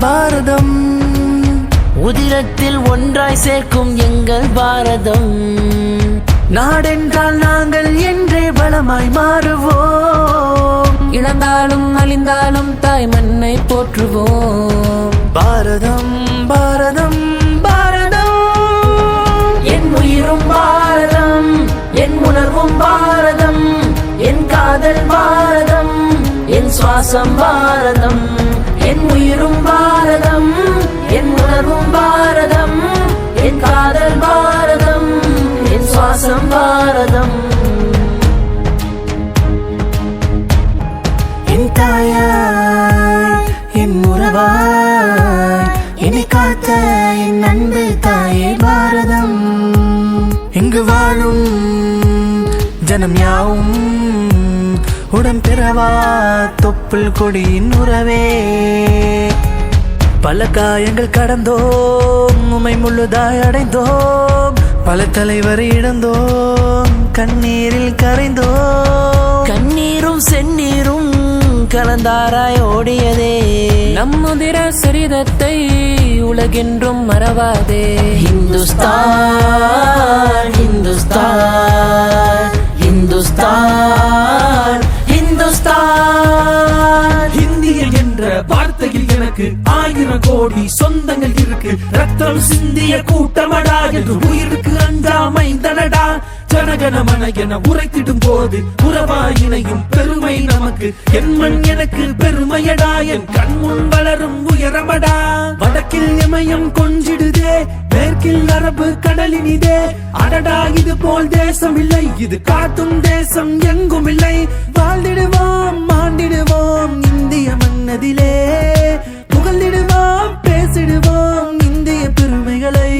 பாரதம், உதிரத்தில் ஒன்றாய் சேர்க்கும் எங்கள் பாரதம். நாடென்றால் நாங்கள் என்றே பலமாய் மாறுவோம். இழந்தாலும் அழிந்தாலும் தாய் மண்ணை போற்றுவோம். பாரதம் பாரதம் பாரதம், என் உயிரும் பாரதம், என் உணர்வும் பாரதம், என் காதல் பாரதம், என் சுவாசம் பாரதம். என் உயிரும் பாரதம், என் உணர்வும் பாரதம், என் காதல் பாரதம், என் சுவாசம் பாரதம். என் தாயாய் என் உறவாய் என்னை காத்த என் அன்பு தாயே பாரதம். இங்கு வாழும் ஜனம் யாவும் உடன் பிறவா தொப்புள் கொடியின் உறவே. பல காயங்கள் கடந்தோம், உமை முழுதாய் அடைந்தோம், பல தலைவரை இழந்தோம், கண்ணீரில் கரைந்தோம். கண்ணீரும் செந்நீரும் கலந்தாராய் ஓடியதே, நம்முதிர சரிதத்தை உலகென்றும் மறவாதே. ஹிந்துஸ்தான் ஹிந்துஸ்தான் ஹிந்துஸ்தான் ஹிந்துஸ்தான். இந்திய என்ற வார்த்தையில் எனக்கு 1000 கோடி சொந்தங்கள் இருக்கு. ரத்தம் சிந்திய கூட்டமடா என்று உயிருக்கு அஞ்சாமை தனடா. ஜனகணமன என உரைத்திடும் போது உறவாயினையும் பெருமை நமக்கு. என் மண் எனக்கு பெருமையடா, என் கண்முன் வளரும் உயரமடா. வடக்கில் இமயம் கொஞ்சிடுதே, மேற்கில் அரபு கடலினிதே. அடடா இது போல் தேசம் இல்லை, இது காட்டும் தேசம் எங்கும் இல்லை. வாழ்ந்திடுவோம் மாண்டிடுவோம் இந்திய மன்னதிலே, புகழ்ந்திடுவோம் பேசிடுவோம் இந்திய பெருமைகளை.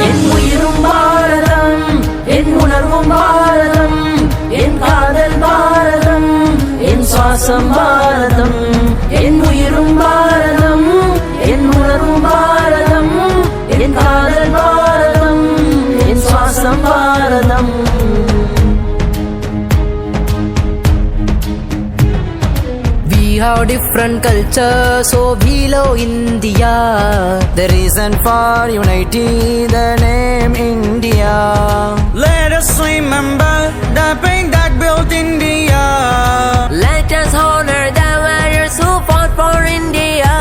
என் உயிரும் பாரதம், என் உணர்வும் பாரதம், என் காதல் பாரதம், என் சுவாசம் பாரதம். என் உயிரும் பாரதம், என் உணர்வும் பாரதம், என் காதல் பாரதம், என் சுவாசம் பாரதம். We have different cultures, so we love India. The reason for uniting the name India. Let us remember the pain that built India. Let us honor the warriors who fought for India.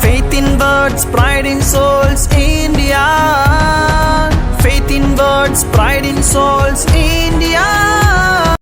Faith in words, pride in souls, India. Faith in words, pride in souls, India.